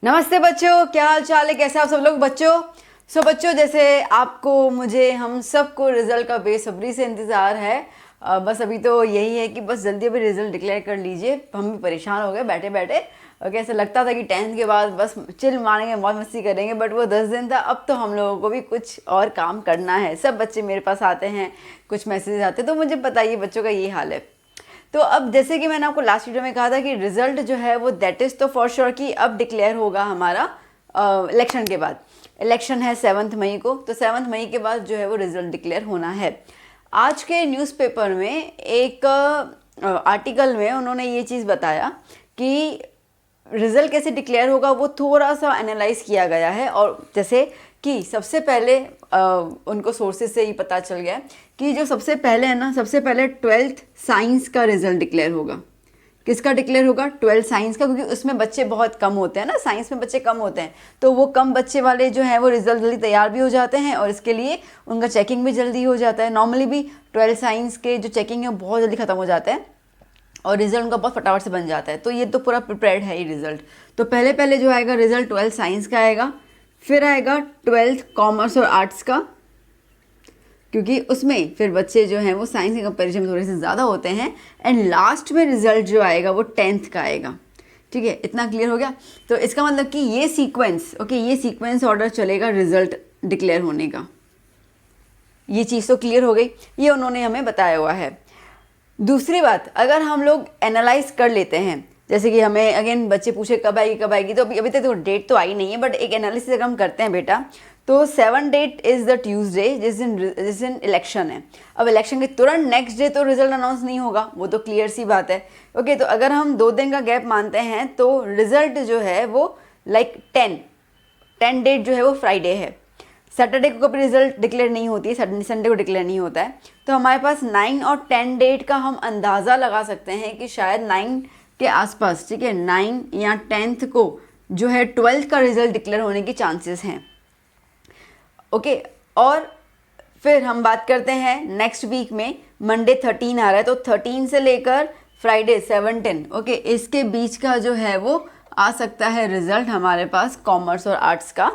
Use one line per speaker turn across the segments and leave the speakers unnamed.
नमस्ते बच्चों, क्या हाल चाल है, कैसे आप सब लोग बच्चों। बच्चों, जैसे आपको, मुझे, हम सबको रिजल्ट का बेसब्री से इंतज़ार है। बस अभी तो यही है कि बस जल्दी अभी रिजल्ट डिक्लेयर कर लीजिए। हम भी परेशान हो गए बैठे बैठे। कैसे लगता था कि 10th के बाद बस चिल मारेंगे, मौज मस्ती करेंगे, बट वो 10 दिन था। अब तो हम लोगों को भी कुछ और काम करना है। सब बच्चे मेरे पास आते हैं, कुछ मैसेज आते हैं, तो मुझे बताइए बच्चों का ये हाल है। तो अब जैसे कि मैंने आपको लास्ट वीडियो में कहा था कि रिजल्ट जो है वो दैट इज़ तो फॉर श्योर कि अब डिक्लेयर होगा हमारा इलेक्शन के बाद। इलेक्शन है 7 मई को, तो 7 मई के बाद जो है वो रिजल्ट डिक्लेयर होना है। आज के न्यूज़पेपर में एक आर्टिकल में उन्होंने ये चीज़ बताया कि रिजल्ट कैसे डिक्लेयर होगा वो थोड़ा सा एनालाइज किया गया है। और जैसे कि सबसे पहले उनको सोर्सेज से ही पता चल गया कि जो सबसे पहले है ना, सबसे पहले 12th साइंस का रिजल्ट डिक्लेयर होगा। किसका डिक्लेयर होगा? 12th साइंस का, क्योंकि उसमें बच्चे बहुत कम होते हैं ना, साइंस में बच्चे कम होते हैं, तो वो कम बच्चे वाले जो हैं वो रिजल्ट जल्दी तैयार भी हो जाते हैं और इसके लिए उनका चेकिंग भी जल्दी हो जाता है। नॉर्मली भी 12th साइंस के जो चेकिंग है बहुत जल्दी ख़त्म हो जाता है और रिजल्ट उनका बहुत फटाफट से बन जाता है। तो ये तो पूरा प्रिपेयर्ड है ये रिजल्ट। तो पहले पहले जो आएगा रिजल्ट 12th साइंस का आएगा, फिर आएगा 12th कॉमर्स और आर्ट्स का, क्योंकि उसमें फिर बच्चे जो हैं वो साइंस के कंपैरिजन में थोड़े से ज़्यादा होते हैं। एंड लास्ट में रिजल्ट जो आएगा वो 10th का आएगा। ठीक है, इतना क्लियर हो गया। तो इसका मतलब कि ये सीक्वेंस, ये सीक्वेंस ऑर्डर चलेगा रिजल्ट डिक्लेयर होने का। ये चीज़ तो क्लियर हो गई, ये उन्होंने हमें बताया हुआ है। दूसरी बात, अगर हम लोग एनालाइज कर लेते हैं, जैसे कि हमें अगेन बच्चे पूछे कब आएगी, तो अभी तक तो डेट तो आई नहीं है, बट एक एनालिसिस अगर हम करते हैं बेटा, तो 7 डेट इज़ द ट्यूसडे जिस दिन इलेक्शन है। अब इलेक्शन के तुरंत नेक्स्ट डे तो रिजल्ट अनाउंस नहीं होगा, वो तो क्लियर सी बात है। ओके, तो अगर हम 2 दिन का गैप मानते हैं तो रिजल्ट जो है वो लाइक 10 डेट जो है वो फ्राइडे है। सैटरडे को कभी रिजल्ट डिक्लेयर नहीं होती है, संडे को डिक्लेयर नहीं होता है। तो हमारे पास 9 और 10 डेट का हम अंदाज़ा लगा सकते हैं कि शायद 9 के आसपास, ठीक है, 9 या 10th को जो है 12th का रिजल्ट डिक्लेयर होने की चांसेस हैं। ओके, और फिर हम बात करते हैं नेक्स्ट वीक में मंडे 13 आ रहा है, तो 13 से लेकर फ्राइडे 17, ओके, इसके बीच का जो है वो आ सकता है रिजल्ट हमारे पास कॉमर्स और आर्ट्स का।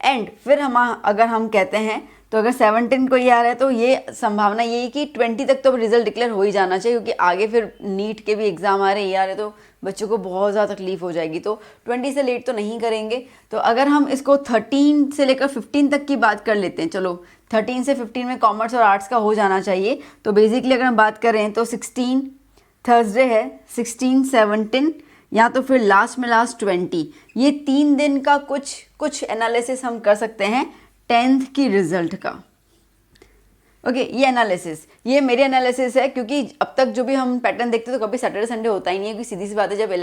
एंड फिर हम अगर हम कहते हैं तो अगर 17 को ये आ रहा है तो ये संभावना यही कि 20 तक तो रिजल्ट डिक्लेयर हो ही जाना चाहिए, क्योंकि आगे फिर नीट के भी एग्ज़ाम आ रहे हैं, ये आ रहे, तो बच्चों को बहुत ज़्यादा तकलीफ हो जाएगी। तो 20 से लेट तो नहीं करेंगे। तो अगर हम इसको 13 से लेकर 15 तक की बात कर लेते हैं, चलो 13 से 15 में कॉमर्स और आर्ट्स का हो जाना चाहिए। तो बेसिकली अगर हम बात करें तो 16 थर्सडे है, 16, 17 या तो फिर लास्ट में लास्ट 20, ये 3 दिन का कुछ एनालिसिस हम कर सकते हैं 10th की रिजल्ट का। ओके, ये एनालिसिस, ये मेरी एनालिसिस है, क्योंकि अब तक जो भी हम पैटर्न देखते तो कभी सैटरडे संडे होता ही नहीं है, क्योंकि सीधी सी बात है जब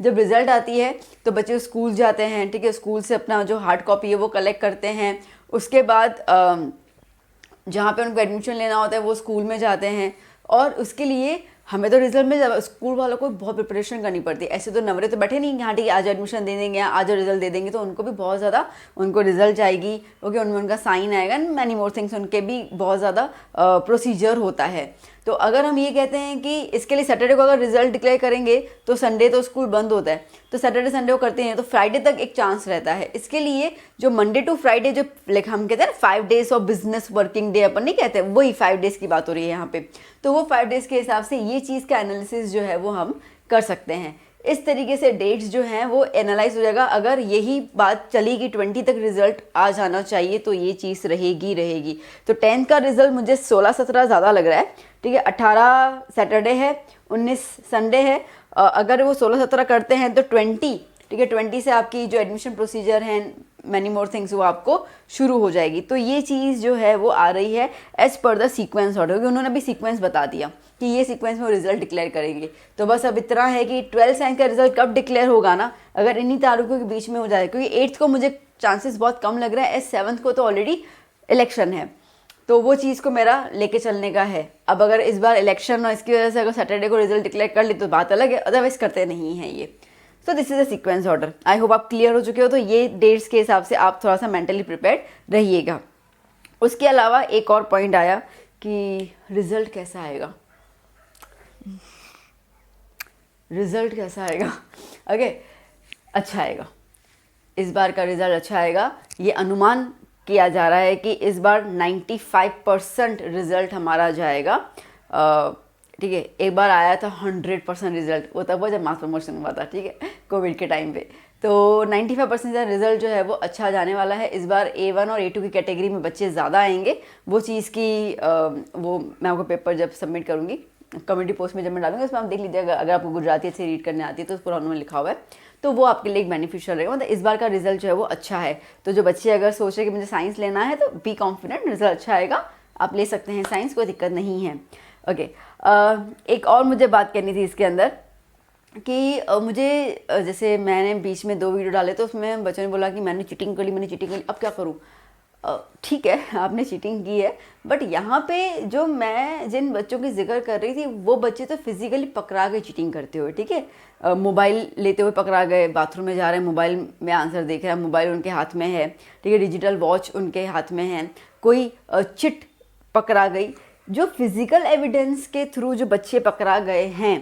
जब रिजल्ट आती है तो बच्चे स्कूल जाते हैं, ठीक है, स्कूल से अपना जो हार्ड कॉपी है वो कलेक्ट करते हैं। उसके बाद जहाँ पे उनको एडमिशन लेना होता है वो स्कूल में जाते हैं, और उसके लिए हमें तो रिजल्ट में स्कूल वालों को बहुत प्रिपरेशन करनी पड़ती है। ऐसे तो नवरे तो बैठे नहीं, यहाँ ठीक है आज एडमिशन दे देंगे, आज रिजल्ट दे देंगे, तो उनको भी बहुत ज़्यादा, उनको रिजल्ट आएगी, ओके, उनमें उनका साइन आएगा, मैनी मोर थिंग्स, उनके भी बहुत ज़्यादा प्रोसीजर होता है। तो अगर हम ये कहते हैं कि इसके लिए सैटरडे को अगर रिजल्ट डिक्लेयर करेंगे तो संडे तो स्कूल बंद होता है, तो सैटरडे संडे को करते हैं तो फ्राइडे तक एक चांस रहता है। इसके लिए जो मंडे टू फ्राइडे जो लाइक हम कहते हैं ना 5 days of business working day, अपन नहीं कहते, वही 5 डेज की बात हो रही है यहाँ पे। तो वो 5 डेज के हिसाब से ये चीज़ का एनालिसिस जो है वो हम कर सकते हैं। इस तरीके से डेट्स जो हैं वो एनालाइज हो जाएगा। अगर यही बात चली कि 20 तक रिजल्ट आ जाना चाहिए तो ये चीज़ रहेगी। तो 10th का रिजल्ट मुझे 16-17 ज़्यादा लग रहा है, ठीक है। 18 सैटरडे है, 19 संडे है। अगर वो 16-17 करते हैं तो 20, ठीक है, 20 से आपकी जो एडमिशन प्रोसीजर है, मैनी मोर थिंग्स, वो आपको शुरू हो जाएगी। तो ये चीज़ जो है वो आ रही है as per the sequence order, क्योंकि उन्होंने अभी सीक्वेंस बता दिया कि ये सीक्वेंस में रिजल्ट डिक्लेयर करेंगे। तो बस अब इतना है कि 12th साइंस का रिजल्ट कब डिक्लेयर होगा ना, अगर इन्हीं तारीखों के बीच में हो जाए, क्योंकि 8th को मुझे चांसेस बहुत कम लग रहा है, 7th को तो ऑलरेडी इलेक्शन है, तो वो चीज़ को मेरा लेके चलने का है। अब अगर इस बार इलेक्शन और इसकी वजह से अगर सैटरडे को रिजल्ट डिक्लेयर कर ली तो बात अलग है, अदरवाइज करते नहीं हैं ये। So this is a sequence order. I hope आप क्लियर हो चुके हो। तो ये डेट्स के हिसाब से आप थोड़ा सा मेंटली प्रिपेयर्ड रहिएगा। उसके अलावा एक और पॉइंट आया कि रिजल्ट कैसा आएगा, ओके, अच्छा आएगा, इस बार का रिज़ल्ट अच्छा आएगा। ये अनुमान किया जा रहा है कि इस बार 95% रिज़ल्ट हमारा जाएगा। ठीक है, एक बार आया था 100% रिज़ल्ट, वो तब वो जब मास प्रमोशन हुआ था, ठीक है, कोविड के टाइम पे। तो 95% रिज़ल्ट जो है वो अच्छा जाने वाला है इस बार। A1 और A2 की कैटेगरी में बच्चे ज़्यादा आएंगे। वो चीज़ की वो मैं आपको पेपर जब सबमिट करूँगी, कम्युनिटी पोस्ट में जब मैं डालूंगी, उसमें आप देख लीजिएगा। अगर आपको गुजराती अच्छे रीड करने आती है तो उस पर उन्होंने लिखा हुआ है, तो वो आपके लिए एक बेनिफिशियल रहेगा। मतलब इस बार का रिजल्ट जो है वो अच्छा है। तो जो बच्चे अगर सोच रहे कि मुझे साइंस लेना है तो बी कॉन्फिडेंट, रिजल्ट अच्छा आएगा, आप ले सकते हैं साइंस, कोई दिक्कत नहीं है। ओके, एक और मुझे बात करनी थी इसके अंदर कि मुझे जैसे मैंने बीच में 2 वीडियो डाले तो उसमें बच्चों ने बोला कि मैंने चीटिंग कर ली, अब क्या करूँ। ठीक है, आपने चीटिंग की है, बट यहाँ पे जो मैं जिन बच्चों की जिक्र कर रही थी वो बच्चे तो फिजिकली पकड़ा गए चीटिंग करते हुए, ठीक है। मोबाइल लेते हुए पकड़ा गए, बाथरूम में जा रहे हैं, मोबाइल में आंसर देख रहा है, मोबाइल उनके हाथ में है, ठीक है, डिजिटल वॉच उनके हाथ में है, कोई चिट पकड़ा गई। जो फिजिकल एविडेंस के थ्रू जो बच्चे पकड़ा गए हैं,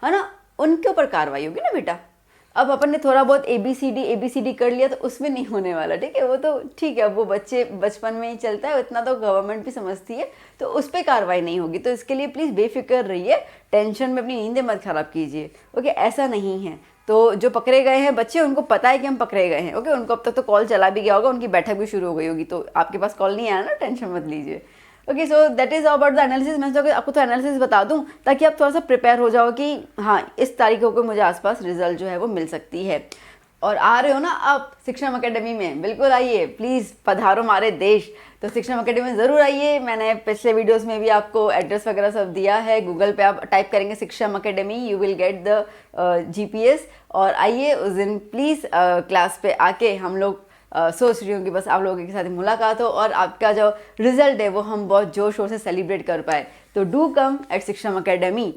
है ना, उनके ऊपर कार्रवाई होगी ना बेटा। अब अपन ने थोड़ा बहुत ABCD कर लिया तो उसमें नहीं होने वाला, ठीक है, वो तो ठीक है, वो बच्चे बचपन में ही चलता है, इतना तो गवर्नमेंट भी समझती है, तो उस पर कार्रवाई नहीं होगी। तो इसके लिए प्लीज़ बेफिक्र रहिए, टेंशन में अपनी नींदें मत खराब कीजिए। ओके, ऐसा नहीं है। तो जो पकड़े गए हैं बच्चे, उनको पता है कि हम पकड़े गए हैं। ओके, उनको अब तक तो कॉल चला भी गया होगा, उनकी बैठक भी शुरू हो गई होगी, तो आपके पास कॉल नहीं आया ना, टेंशन मत लीजिए। Okay, so that is about the analysis. मैं सोचा आपको तो एनालिसिस बता दूं ताकि आप थोड़ा सा प्रिपेयर हो जाओ कि हाँ, इस तारीखों को मुझे आसपास रिजल्ट जो है वो मिल सकती है। और आ रहे हो ना आप शिक्षम अकेडमी में, बिल्कुल आइए, प्लीज़ पधारो हमारे देश। तो शिक्षम अकेडमी में ज़रूर आइए। मैंने पिछले वीडियोस में भी आपको एड्रेस वगैरह सब दिया है। गूगल पे आप टाइप करेंगे Shiksham academy, you will get the GPS। और आइए उस दिन प्लीज़ क्लास पे आके हम लोग सोच रही हूँ कि बस आप लोगों के साथ मुलाकात हो और आपका जो रिजल्ट है वो हम बहुत जोर शोर से सेलिब्रेट कर पाए। तो do come at Shiksham academy.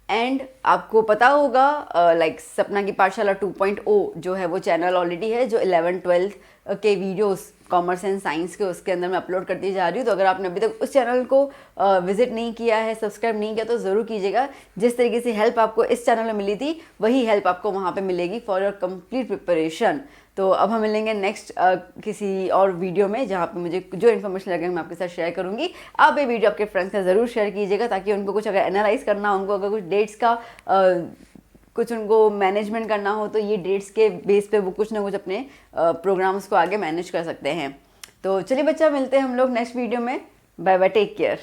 And आपको पता होगा लाइक सपना की पाठशाला 2.0 जो है वो चैनल ऑलरेडी है, जो 11-12 के वीडियोस कॉमर्स एंड साइंस के उसके अंदर मैं अपलोड करती जा रही हूँ। तो अगर आपने अभी तक उस चैनल को विजिट नहीं किया है, सब्सक्राइब नहीं किया, तो ज़रूर कीजिएगा। जिस तरीके से हेल्प आपको इस चैनल में मिली थी वही हेल्प आपको वहाँ पे मिलेगी फॉर योर कंप्लीट प्रिपरेशन। तो अब हम मिलेंगे नेक्स्ट किसी और वीडियो में, जहाँ पे मुझे जो इन्फॉर्मेशन लगेगा मैं आपके साथ शेयर करूँगी। आप ये वीडियो आपके फ्रेंड्स के साथ ज़रूर शेयर कीजिएगा ताकि उनको कुछ अगर एनालाइज करना हो, उनको अगर कुछ डेट्स का कुछ उनको मैनेजमेंट करना हो, तो ये डेट्स के बेस पे वो कुछ ना कुछ अपने प्रोग्राम्स को आगे मैनेज कर सकते हैं। तो चलिए बच्चा, मिलते हैं हम लोग नेक्स्ट वीडियो में। Bye bye, take care.